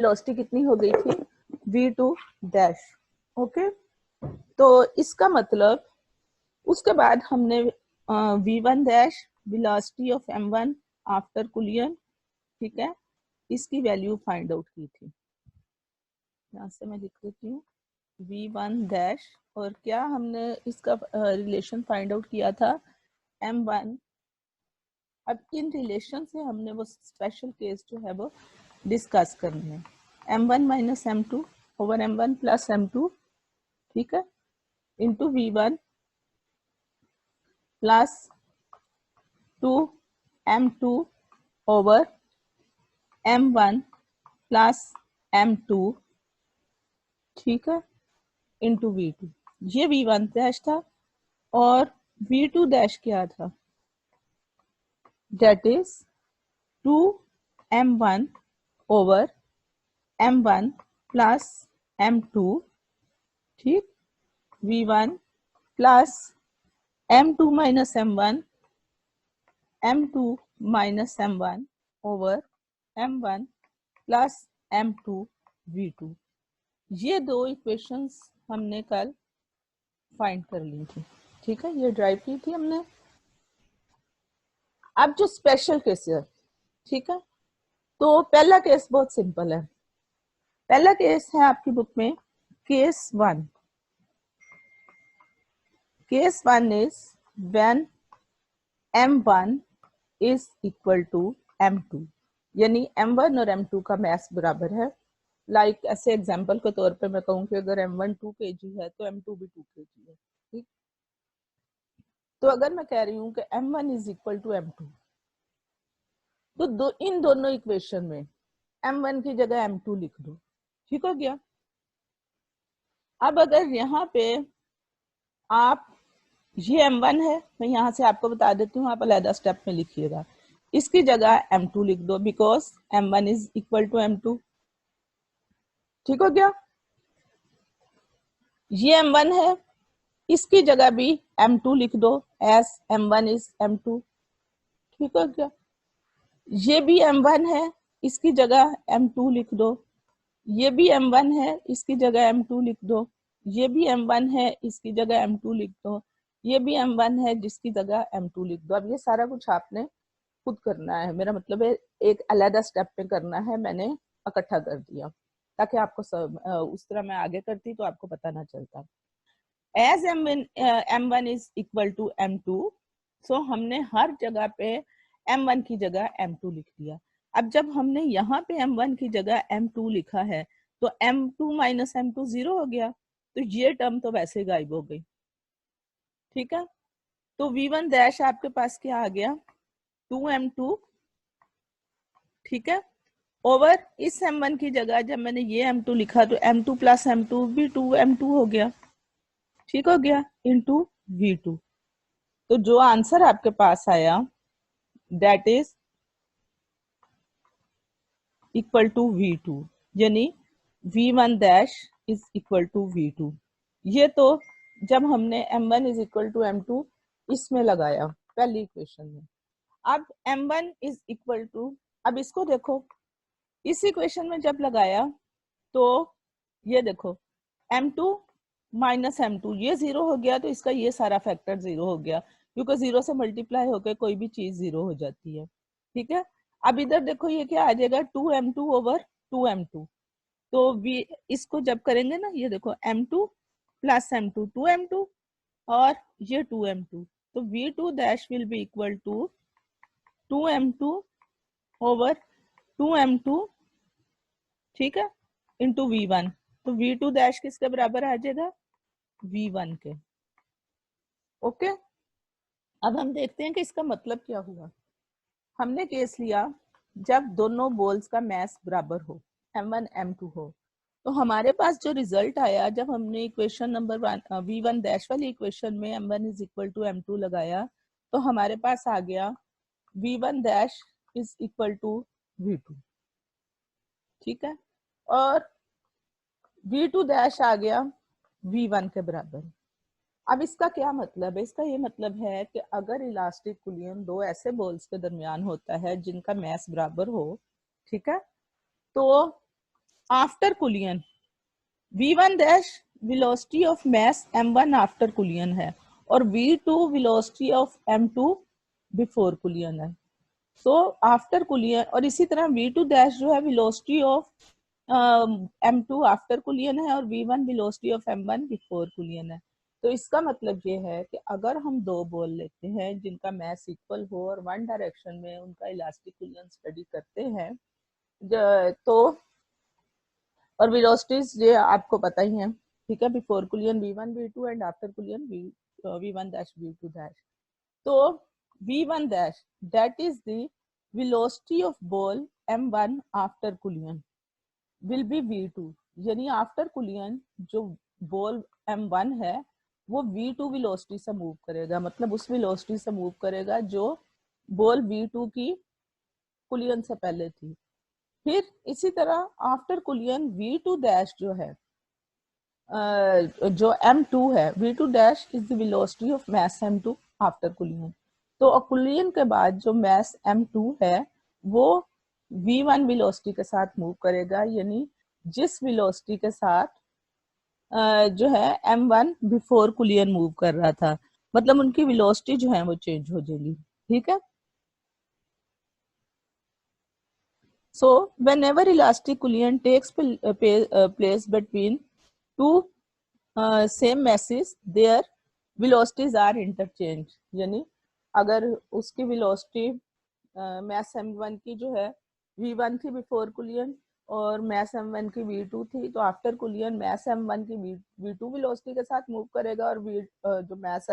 Velocity कितनी हो गई थी, v2 डैश। ओके, तो इसका मतलब उसके बाद हमने v1 dash velocity of m1 after कुलियन, ठीक है, इसकी वैल्यू फाइंड आउट की थी। यहाँ से मैं लिख देती हूँ v1 डैश, और क्या हमने इसका रिलेशन फाइंड आउट किया था, m1। अब इन रिलेशन से हमने वो स्पेशल केस जो है वो डिस्कस करने हैं, m1 minus m2 over m1 plus m2, ठीक है, into v1 plus 2m2 over m1 plus m2, ठीक है, इंटू v2। ये v1 डैश था और v2 डैश क्या था, that is 2m1 over m1 plus m2, ठीक, v1 plus m2 minus m1, m2 minus m1 over m1 plus m2 v2। ये दो इक्वेशंस हमने कल फाइंड कर ली थी, ठीक है, ये ड्राइव की थी हमने। अब जो स्पेशल केस है, ठीक है, तो पहला केस बहुत सिंपल है। पहला केस है आपकी बुक में case 1। Case 1 is when m1 is equal to m2, यानी m1 और m2 का मैस बराबर है। लाइक ऐसे एग्जांपल के तौर पे मैं कहूँ कि अगर m1 2 kg है तो m2 भी 2 kg है, ठीक। तो अगर मैं कह रही हूँ कि m1 is equal to m2, तो इन दोनों इक्वेशन में m1 की जगह m2 लिख दो, ठीक हो गया। अब अगर यहाँ पे आप, ये m1 है, मैं यहाँ से आपको बता देती हूँ, आप अलग स्टेप में लिखिएगा, इसकी जगह m2 लिख दो, because m1 is equal to m2, ठीक हो गया। ये m1 है, इसकी जगह भी m2 लिख दो, एज m1 इज m2, ठीक हो गया। ये भी m1 है, इसकी जगह m2 लिख दो, ये भी m1 है, इसकी जगह m2 लिख दो, ये भी m1 है, इसकी जगह m2 लिख दो, ये भी m1 है, जिसकी जगह m2 लिख दो। अब ये सारा कुछ आपने खुद करना है, मेरा मतलब है एक अलग स्टेप पे करना है, मैंने इकट्ठा कर दिया ताकि आपको उस तरह मैं आगे करती तो आपको पता ना चलता। As m1 is equal to m2, so हमने हर जगह पे m1 की जगह m2 लिख दिया। अब जब हमने यहाँ पे m1 की जगह m2 लिखा है तो m2 माइनस m2 0 हो गया, तो ये टर्म तो वैसे गायब हो गई, ठीक है। तो v1 डैश आपके पास क्या आ गया, 2m2, ठीक है, ओवर इस m1 की जगह जब मैंने ये m2 लिखा तो m2 प्लस m2 भी 2m2 हो गया, ठीक हो गया, इंटू v2। तो जो आंसर आपके पास आया that is equal to v2, यानी v1 dash is equal to v2। ये तो जब हमने m1 is equal to m2 इसमें लगाया पहली इक्वेशन में। अब m1 इज इक्वल टू, अब इसको देखो, इस इक्वेशन में जब लगाया तो ये देखो m2 माइनस m2 ये 0 हो गया, तो इसका ये सारा फैक्टर 0 हो गया, क्योंकि 0 से मल्टीप्लाई होकर कोई भी चीज 0 हो जाती है, ठीक है। अब इधर देखो ये क्या आ जाएगा, 2m2 ओवर 2m2, तो इसको जब करेंगे ना, ये देखो m2 प्लस m2 2m2 और ये 2m2, तो v2 dash will be equal to 2m2 over 2m2, ठीक है, इंटू v1। तो v2 डैश किसके बराबर आ जाएगा, v1 के। ओके, अब हम देखते हैं कि इसका मतलब क्या हुआ। हमने केस लिया जब दोनों बॉल्स का मैस बराबर हो, m1 m2 हो, तो हमारे पास जो रिजल्ट आया जब हमने इक्वेशन नंबर v1 डैश वाली इक्वेशन में m1 is equal to m2 लगाया, तो हमारे पास आ गया v1 dash is equal to v2, ठीक है, और v2 डैश आ गया v1 के बराबर। अब इसका क्या मतलब है, इसका ये मतलब है कि अगर इलास्टिक कुलियन दो ऐसे बॉल्स के दरमियान होता है जिनका मैस बराबर हो, ठीक है, तो after कुलियन v1 dash velocity of mass m1 after कुलियन है और v2 velocity of m2 before कुलियन है। सो आफ्टर कुलियन, और इसी तरह v2 डैश जो है वेलोसिटी ऑफ m2 आफ्टर कुलियन है और v1 velocity of m1 before कुलियन है। तो इसका मतलब ये है कि अगर हम दो बॉल लेते हैं जिनका मास इक्वल हो और वन डायरेक्शन में उनका इलास्टिक कुलियन स्टडी करते हैं तो, और वेलोसिटीज ये आपको पता ही है, ठीक है, before कुलियन v1 v2 and after कुलियन v1 dash v2 dash. तो v1 dash that is the velocity of ball m1 after कुलियन will be v2, यानी आफ्टर कुलियन जो बॉल m1 है वो v2 वेलोसिटी से मूव करेगा, मतलब उस वेलोसिटी से मूव करेगा जो बॉल v2 की कुलियन से पहले थी। फिर इसी तरह आफ्टर कुलियन v2 डैश जो है जो m2 है, v2 dash is the velocity of mass m2 after कुलियन। तो कुलियन के बाद जो मास m2 है वो v1 वेलोसिटी के साथ मूव करेगा, यानी जिस वेलोसिटी के साथ जो है m1 बिफोर कुलियन मूव कर रहा था, मतलब उनकी वेलोसिटी जो है वो चेंज हो जाएगी, ठीक है। So whenever elastic कुलियन takes place between two same masses their velocities are interchange, यानी अगर उसकी वेलोसिटी मास m1 की जो है v1 थी बिफोर कुलियन और मास m1 की v2 थी, तो आफ्टर कुलियन मास m1 की v2 वेलोसिटी के साथ मूव करेगा और जो मास